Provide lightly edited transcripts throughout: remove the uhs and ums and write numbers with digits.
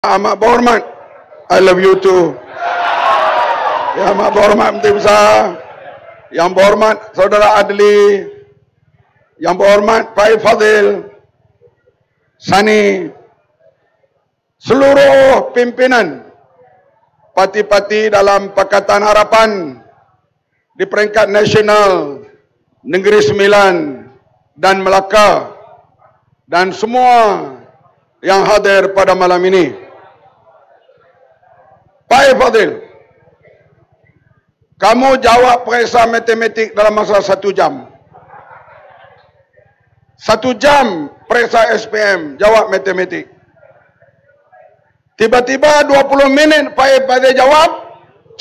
Amat berhormat, I love you too. Yang amat berhormat Menteri Besar, yang berhormat Saudara Adli, yang berhormat Pak Fadil, Sani, seluruh pimpinan parti-parti dalam Pakatan Harapan di peringkat nasional, Negeri Sembilan dan Melaka, dan semua yang hadir pada malam ini. Pak Fadil, kamu jawab periksa matematik dalam masa 1 jam. 1 jam periksa SPM, jawab matematik. Tiba-tiba 20 minit Pak Fadil jawab,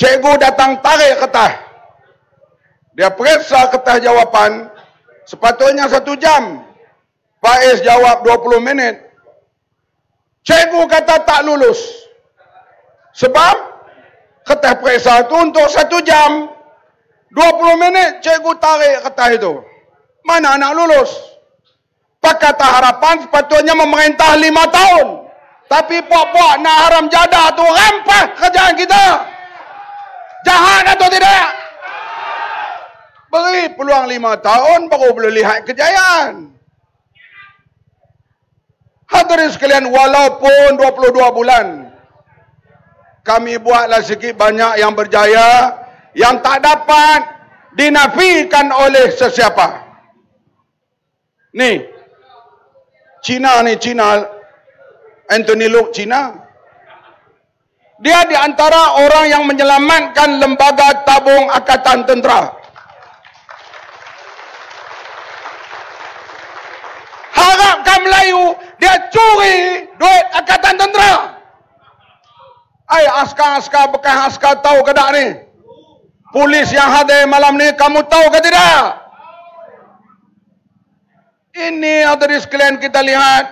cikgu datang tarik kertas. Dia periksa kertas jawapan, sepatutnya 1 jam. Pak Is jawab 20 minit. Cikgu kata tak lulus. Sebab kertas periksa itu untuk 1 jam. 20 minit cikgu tarik kertas itu. Mana nak lulus? Pakatan Harapan sepatutnya memerintah 5 tahun. Tapi puak-puak nak haram jadah tu rampas kerjaan kita. Jahat atau tidak? Beri peluang 5 tahun baru boleh lihat kejayaan. Hadirin sekalian, walaupun 22 bulan kami buatlah sikit banyak yang berjaya, yang tak dapat dinafikan oleh sesiapa. Ni Cina, Anthony Loke Cina. Dia di antara orang yang menyelamatkan lembaga tabung Angkatan Tentera. Harapkan Melayu, dia curi duit Angkatan Tentera. Askar-askar bekas askar tahu ke tak ni? Polis yang hadir malam ni, kamu tahu ke tidak? Ini hadirin sekalian, kita lihat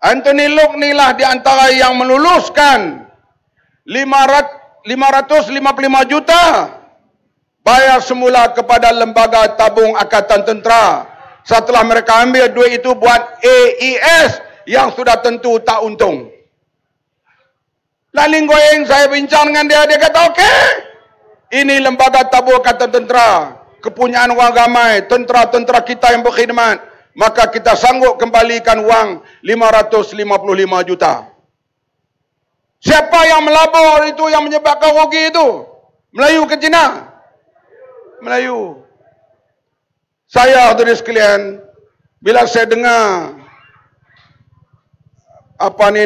Anthony Loke ni lah di antara yang meluluskan 555 juta bayar semula kepada lembaga tabung Angkatan Tentera. Setelah mereka ambil duit itu buat AES yang sudah tentu tak untung. Lalu goyang saya bincang dengan dia, dia kata okey, ini lembaga tabung Angkatan Tentera, kepunyaan orang ramai, tentera-tentera kita yang berkhidmat, maka kita sanggup kembalikan wang 555 juta. Siapa yang melabur itu, yang menyebabkan rugi itu? Melayu ke Cina? Melayu. Saya, hadirin sekalian, bila saya dengar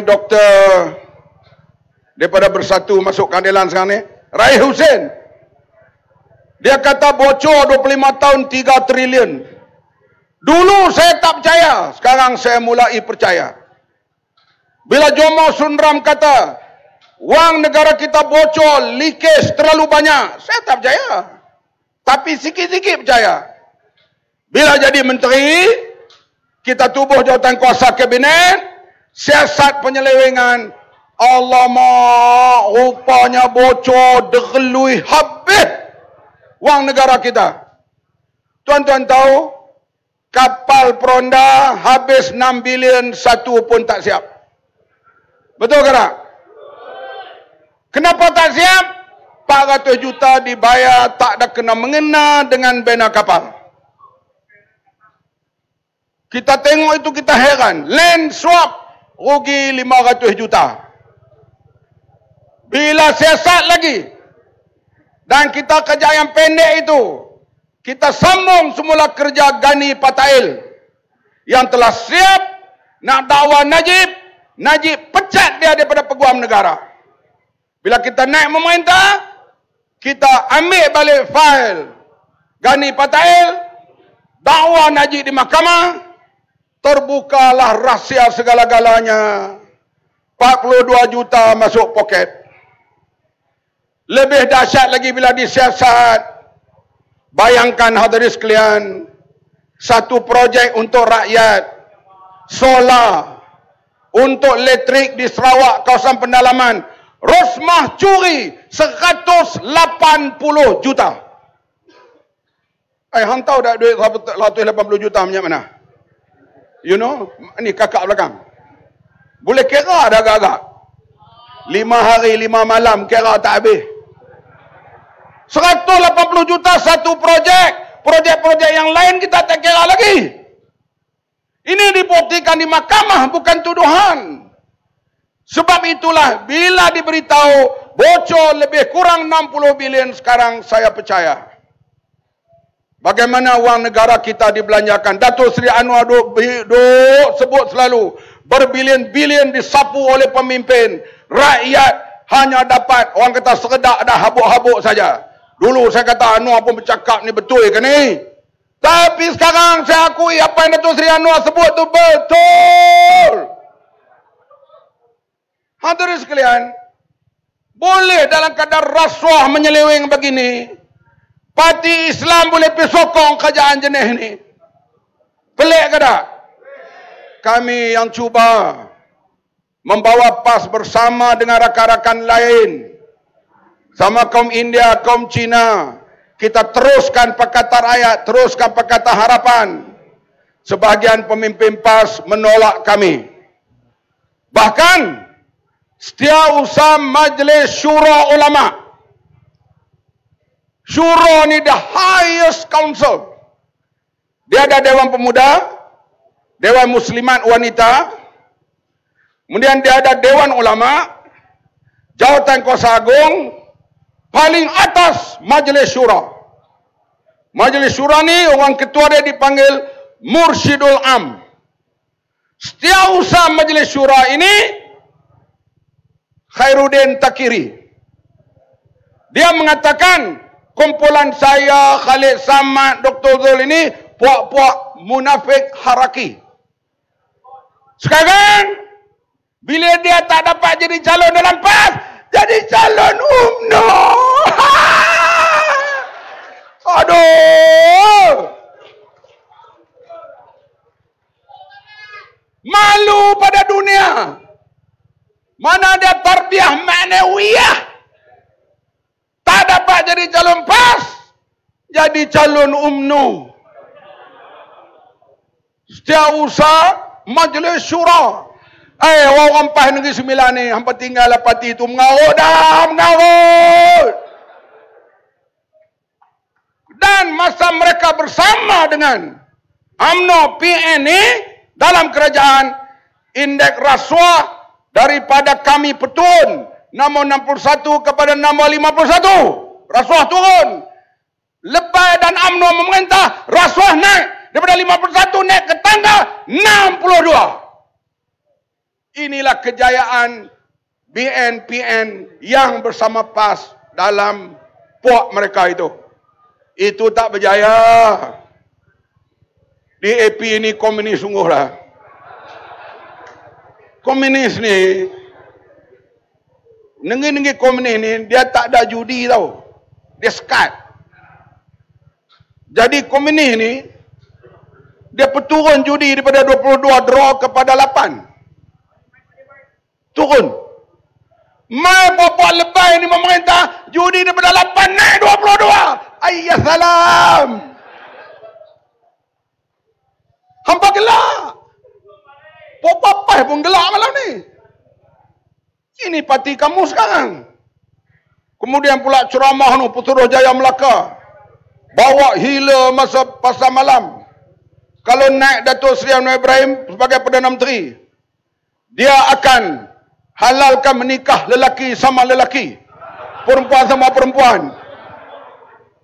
doktor daripada Bersatu masuk keadilan sekarang ni, Raih Hussein, dia kata bocor 25 tahun 3 trilion. Dulu saya tak percaya, sekarang saya mulai percaya. Bila Jomo Sundram kata wang negara kita bocor, leakage terlalu banyak, saya tak percaya. Tapi sikit-sikit percaya. Bila jadi menteri, kita tubuh jawatan kuasa kabinet, siasat penyelewengan, alamak, rupanya bocor, derlui habis wang negara kita. Tuan-tuan tahu, kapal peronda habis 6 bilion, 1 pun tak siap. Betul ke tak? Kenapa tak siap? 400 juta dibayar, tak ada kena mengena dengan bena kapal. Kita tengok itu, kita heran. Land swap rugi 500 juta. Bila siasat lagi dan kita kerja yang pendek itu, kita sambung semula kerja Gani Patail yang telah siap nak dakwa Najib. Najib pecat dia daripada Peguam Negara. Bila kita naik memerintah, kita ambil balik fail Gani Patail, dakwa Najib di mahkamah. Terbukalah rahsia segala-galanya. 42 juta masuk poket. Lebih dahsyat lagi bila disiasat. Bayangkan hadirin sekalian, satu projek untuk rakyat, solar, untuk elektrik di Sarawak kawasan pendalaman, Rosmah curi 180 juta. Hang tahu tak duit 180 juta macam mana? You know, ni kakak belakang. Boleh kira dah agak-agak. 5 hari 5 malam kira tak habis. 180 juta satu projek. Projek-projek yang lain kita tak kira lagi. Ini dibuktikan di mahkamah, bukan tuduhan. Sebab itulah bila diberitahu bocor lebih kurang 60 bilion sekarang, saya percaya. Bagaimana wang negara kita dibelanjakan. Datuk Seri Anwar duk sebut selalu, berbilion-bilion disapu oleh pemimpin. Rakyat hanya dapat, orang kata seredak dah habuk-habuk saja. Dulu saya kata Anwar pun bercakap ni betul ke ni? Tapi sekarang saya akui apa yang Datuk Seri Anwar sebut tu betul. Hadirin sekalian, boleh dalam kadar rasuah menyeleweng begini, parti Islam boleh pergi sokong kerajaan jenis ni. Pelik ke tak? Kami yang cuba membawa PAS bersama dengan rakan-rakan lain, sama kaum India, kaum Cina, kita teruskan Pakatan Rakyat, teruskan Pakatan Harapan. Sebahagian pemimpin PAS menolak kami. Bahkan Setiausaha Majlis Syura Ulama. Syura ni the highest council. Dia ada Dewan Pemuda, Dewan Muslimat Wanita, kemudian dia ada Dewan Ulama, Jawatan Kuasa Agung, paling atas Majlis Syura. Majlis Syura ni orang ketua dia dipanggil Mursyidul Am. Setiausaha Majlis Syura ini Khairuddin Takiri. Dia mengatakan kumpulan saya, Khalid Samad, Dr. Zul ini puak-puak munafik haraki. Sekarang bila dia tak dapat jadi calon dalam PAS, jadi calon UMNO. Aduh. Malu pada dunia. Mana ada tarbiyah ma'nawiyah. Tak dapat jadi calon PAS, jadi calon UMNO. Setiausaha Majlis Syura. Orang PAS Negeri Sembilan ni, hampa tinggal parti tu mengarut dah, mengarut. Dan masa mereka bersama dengan UMNO PN ni dalam kerajaan, indeks rasuah daripada kami Petun nombor 61 kepada nombor 51. Rasuah turun. Lepas dan UMNO memerintah, rasuah naik daripada 51 naik ke tangga 62. Inilah kejayaan BNPN yang bersama PAS dalam puak mereka itu. Itu tak berjaya. DAP ini komunis sungguhlah. Komunis ni, negeri-negeri komunis ni, dia tak ada judi tau. Dia skat. Jadi komunis ni, dia perturun judi daripada 22 draw kepada 8. Turun. Mai bapak lebay ni memerintah, judi daripada 8 naik 22. Ayah salam. Hampa gelak. Bapak pun gelak malam ni. Ini parti kamu sekarang. Kemudian pula ceramah nu Putrajaya Melaka. Bawa hila masa pasar malam. Kalau naik Datuk Seri Anwar Ibrahim sebagai Perdana Menteri, dia akan halalkan menikah lelaki sama lelaki, perempuan sama perempuan.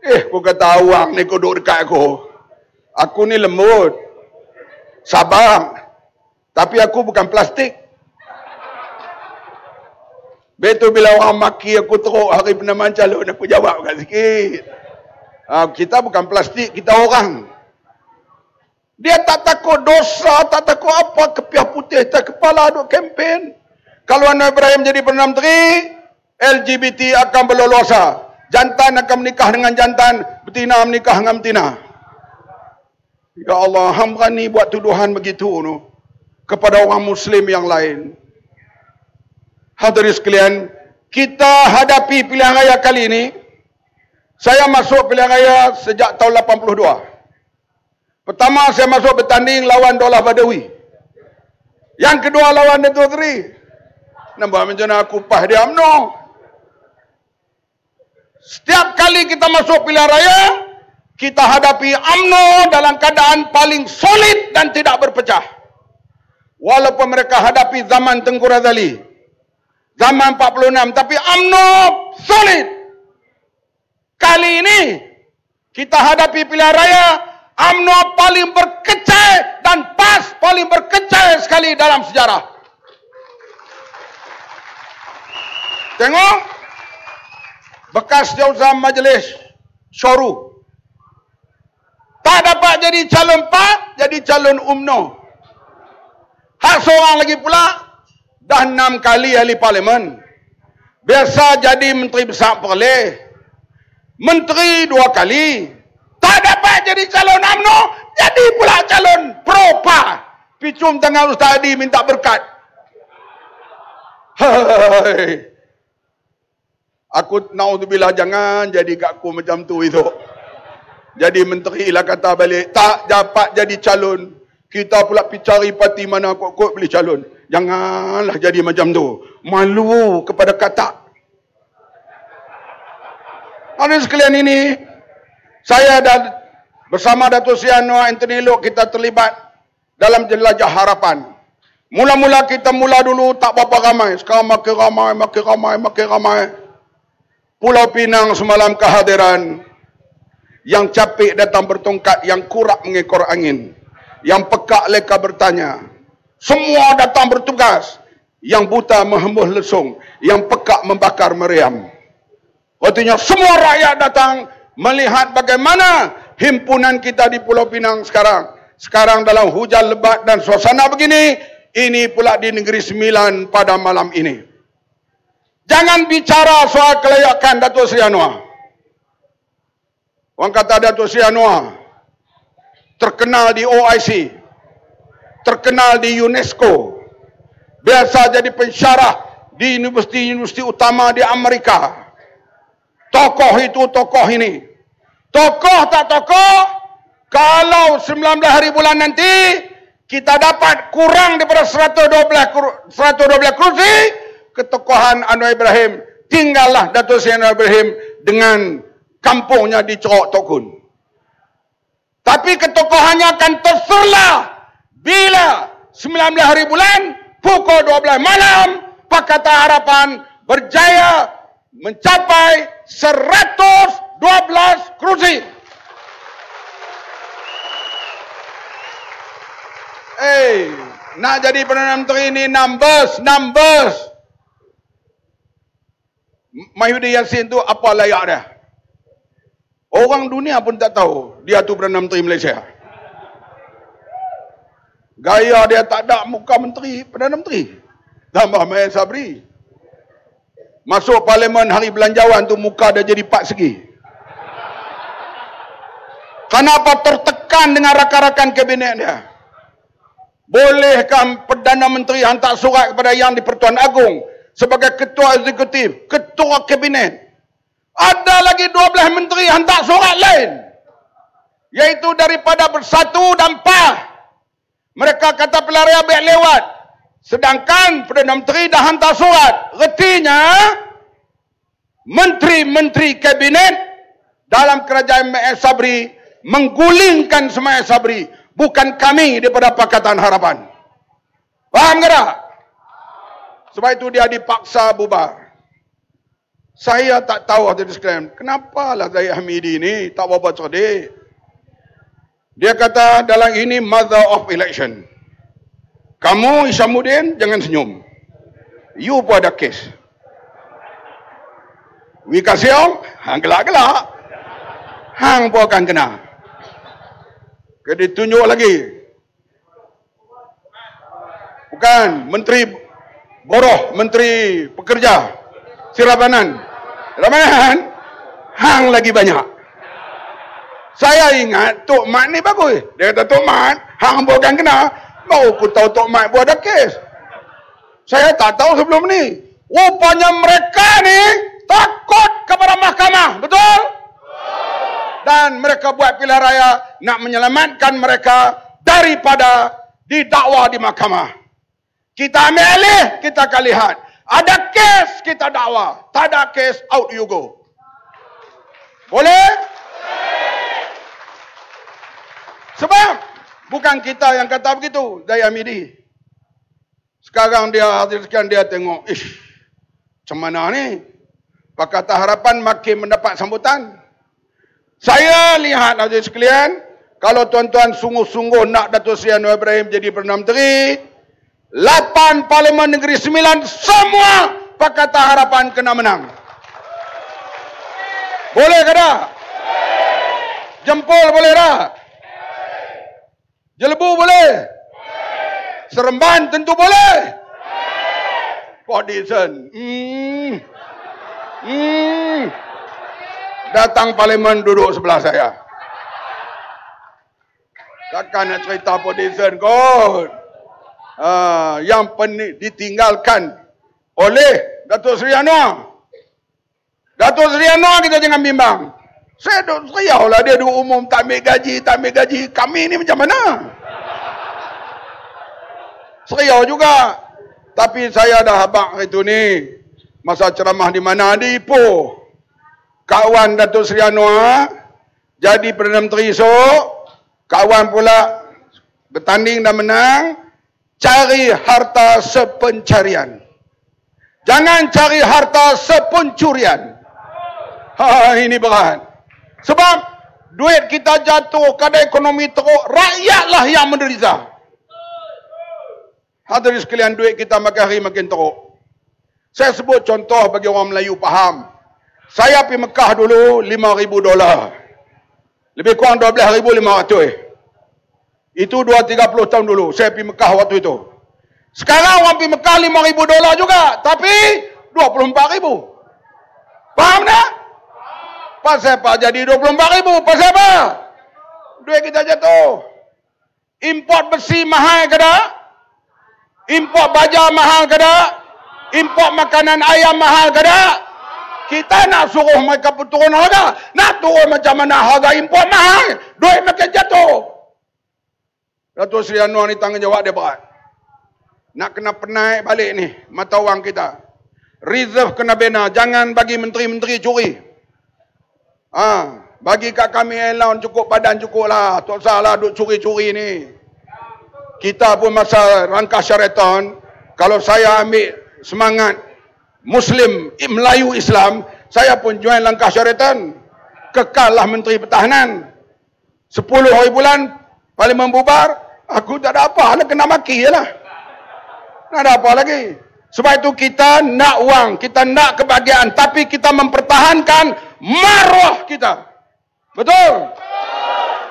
Aku kata awang ni kau duduk dekat aku. Aku ni lembut, sabar. Tapi aku bukan plastik. Betul bila orang maki aku teruk hari penambahan calon, aku jawabkan sikit. Kita bukan plastik, kita orang. Dia tak takut dosa, tak takut apa, kepiah putih tak kepala duk kempen. Kalau Anwar Ibrahim jadi Perdana Menteri, LGBT akan berleluasa. Jantan akan menikah dengan jantan, betina menikah dengan betina. Ya Allah, hang berani buat tuduhan begitu tu kepada orang Muslim yang lain. Hadirin sekalian, kita hadapi pilihan raya kali ini. Saya masuk pilihan raya sejak tahun 82. Pertama saya masuk bertanding lawan Daulah Badawi. Yang kedua lawan Dato' Seri. Nampak macam mana kupas dia UMNO. Setiap kali kita masuk pilihan raya, kita hadapi UMNO dalam keadaan paling solid dan tidak berpecah. Walaupun mereka hadapi zaman Tengku Razali, zaman 46, tapi UMNO solid. Kali ini kita hadapi pilihan raya, UMNO paling berkecai dan PAS paling berkecai sekali dalam sejarah. Tengok, bekas jawatan majlis syuruh tak dapat jadi calon PAS, jadi calon UMNO. Hak seorang lagi pula dah 6 kali ahli parlimen. Biasa jadi menteri besar perleh. Menteri 2 kali. Tak dapat jadi calon UMNO, jadi pula calon pro-PAS. Picum tangan Ustaz Adi minta berkat. Hai. Aku naudzubillah, jangan jadi kat aku macam tu itu. Jadi menteri lah kata balik, tak dapat jadi calon. Kita pula pergi cari parti mana kot-kot boleh calon. Janganlah jadi macam tu. Malu kepada katak. Hadirin sekalian, ini saya dan bersama Dato' Sri Anwar Anthony Loke kita terlibat dalam jelajah harapan. Mula-mula kita mula dulu tak berapa ramai. Sekarang makin ramai, makin ramai, makin ramai. Pulau Pinang semalam kehadiran. Yang capek datang bertongkat, yang kurak mengekor angin. Yang pekak leka bertanya. Semua datang bertugas. Yang buta menghembus lesung, yang pekak membakar meriam. Artinya semua rakyat datang melihat bagaimana himpunan kita di Pulau Pinang sekarang. Sekarang dalam hujan lebat dan suasana begini, ini pula di Negeri Sembilan pada malam ini. Jangan bicara soal kelayakan Dato' Sri Anwar. Orang kata Dato' Sri Anwar terkenal di OIC, terkenal di UNESCO, biasa jadi pensyarah di universiti-universiti utama di Amerika. Tokoh itu, tokoh ini. Tokoh tak tokoh, kalau 19 hari bulan nanti kita dapat kurang daripada 112 kursi, ketokohan Anwar Ibrahim, tinggallah Dato' Sri Anwar Ibrahim dengan kampungnya di Cerok Tokun. Tapi ketokohannya akan terserlah bila 19 hari bulan pukul 12 malam Pakatan Harapan berjaya mencapai 112 kursi. Nak jadi Perdana Menteri ini numbers. Mahyudin Yassin tu apa layak dia? Orang dunia pun tak tahu dia tu Perdana Menteri Malaysia. Gaya dia tak ada muka menteri, Perdana Menteri. Tambah Mahen Sabri. Masuk parlimen hari belanjawan tu muka dia jadi 4 segi. Kenapa tertekan dengan rakan-rakan kabinet dia? Bolehkah Perdana Menteri hantar surat kepada Yang di-Pertuan Agong sebagai ketua eksekutif, ketua kabinet? Ada lagi 12 menteri hantar surat lain, iaitu daripada Bersatu dan PAS. Mereka kata pilihan raya biar lewat, sedangkan Perdana Menteri dah hantar surat. Artinya menteri-menteri kabinet dalam kerajaan Mahen Sabri menggulingkan Mahen Sabri, bukan kami daripada Pakatan Harapan. Faham ke tak? Sebab itu dia dipaksa bubar. Saya tak tahu hadirin sekalian, kenapalah Zahid Hamidi ni tak berapa cerdik. Dia kata dalam ini mother of election. Kamu Isyamuddin jangan senyum. You pun ada kes. Wika Siong, hang gelak-gelak. Hang pun akan kena. Dia tunjuk lagi. Bukan Menteri Boroh, Menteri Pekerja, Sirabanan. Ramadan, hang lagi banyak. Saya ingat Tok Mat ni bagus. Dia kata Tok Mat, hang bukan kena. Baru aku tahu Tok Mat pun ada kes. Saya tak tahu sebelum ni. Rupanya mereka ni takut kepada mahkamah. Betul? Dan mereka buat pilihan raya nak menyelamatkan mereka daripada didakwa di mahkamah. Kita ambil alih, kita akan lihat. Ada kes, kita dakwa. Tak ada kes, out you go. Boleh? Sebab bukan kita yang kata begitu, Dai Hamidi. Sekarang dia hadirkan, dia tengok, macam mana ni? Pakatan Harapan makin mendapat sambutan. Saya lihat hadirin sekalian, kalau tuan-tuan sungguh-sungguh nak Datuk Seri Anwar Ibrahim jadi Perdana Menteri, 8 Parlimen Negeri Sembilan, semua Pakatan Harapan kena menang. Boleh ke tak? Jempol boleh tak? Jelebu boleh? Seremban tentu boleh? Port Dickson. Datang Parlimen duduk sebelah saya. Takkan nak cerita Port Dickson kot. Yang ditinggalkan oleh Datuk Seri Anwar. Datuk Seri Anwar kita jangan bimbang. Saya duk seriau lah dia duk umum tak ambil gaji, tak ambil gaji. Kami ni macam mana? Seriau juga. Tapi saya dah habaq itu ni. Masa ceramah di mana? Di Ipoh. Kawan Datuk Seri Anwar jadi Perdana Menteri esok. Kawan pula bertanding dan menang. Cari harta sepencarian. Jangan cari harta sepencurian. Ini berat. Sebab duit kita jatuh, kadang ekonomi teruk, rakyatlah yang menderita. Hadirin sekalian, duit kita makin hari makin teruk. Saya sebut contoh bagi orang Melayu faham. Saya pergi Mekah dulu $5,000. Lebih kurang 12,500. Itu 20-30 tahun dulu. Saya pergi Mekah waktu itu. Sekarang orang pergi Mekah $5,000 juga. Tapi 24,000. Faham tak? Pasal apa jadi 24,000? Pasal apa? Duit kita jatuh. Import besi mahal ke tak? Import baja mahal ke tak? Import makanan ayam mahal ke tak? Kita nak suruh mereka turun harga. Nak turun macam mana harga import mahal? Duit makin jatuh. Datuk Seri Anwar ni tanggungjawab dia berat. Nak kena penaik balik ni mata wang kita. Reserve kena bina. Jangan bagi menteri-menteri curi. Bagi kat kami allowance cukup, badan cukup lah. Tak salah duk curi-curi ni. Kita pun masa rangka Sheraton, kalau saya ambil semangat Muslim, Melayu Islam, saya pun join langkah Sheraton. Kekallah Menteri Pertahanan. 10 hari bulan, Parlimen bubar. Aku tak ada apa, nak kena maki je lah. Tak ada apa lagi. Sebab itu kita nak wang, kita nak kebahagiaan. Tapi kita mempertahankan maruah kita. Betul?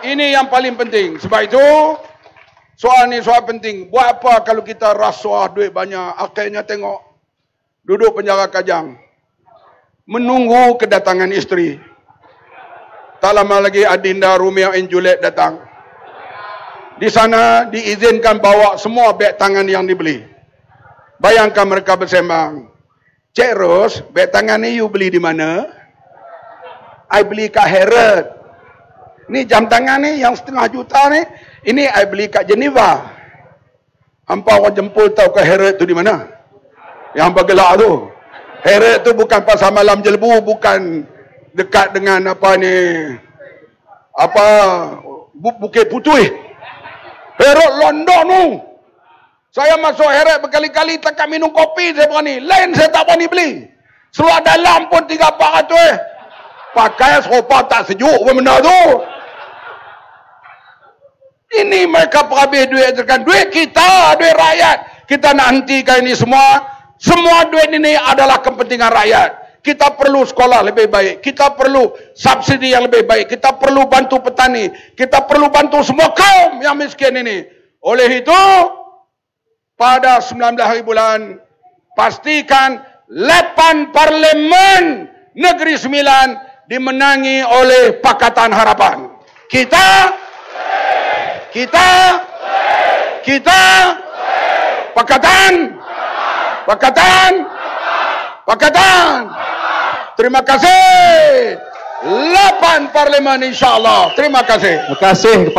Ini yang paling penting. Sebab itu, soal ni soal penting. Buat apa kalau kita rasuah duit banyak, akhirnya tengok, duduk penjara Kajang. Menunggu kedatangan isteri. Tak lama lagi Adinda, Romeo and Juliet datang. Di sana diizinkan bawa semua beg tangan yang dibeli. Bayangkan mereka bersembang. Cik Ros, beg tangan ni you beli di mana? I beli kat Harrod. Ni jam tangan ni yang $1,5 juta ni. Ini I beli kat Geneva. Hampa orang jempol tahu kat Harrod tu di mana? Yang hampa gelak tu. Harrod tu bukan pasar malam Jelebu. Bukan dekat dengan apa ni. Bukit Putih. Harrod London tu. Saya masuk Harrod berkali-kali takat minum kopi saya berani. Lain saya tak berani beli. Seluar dalam pun 300-400. Pakai serupa tak sejuk pun benda tu. Ini mereka perhabis duit. Duit kita, duit rakyat. Kita nak hentikan ini semua. Semua duit ini adalah kepentingan rakyat. Kita perlu sekolah lebih baik. Kita perlu subsidi yang lebih baik. Kita perlu bantu petani. Kita perlu bantu semua kaum yang miskin ini. Oleh itu, pada 19 hari bulan, pastikan 8 Parlimen Negeri Sembilan dimenangi oleh Pakatan Harapan. Kita, Pakatan. Terima kasih. 8 Parlimen insya-Allah. Terima kasih. Terima kasih.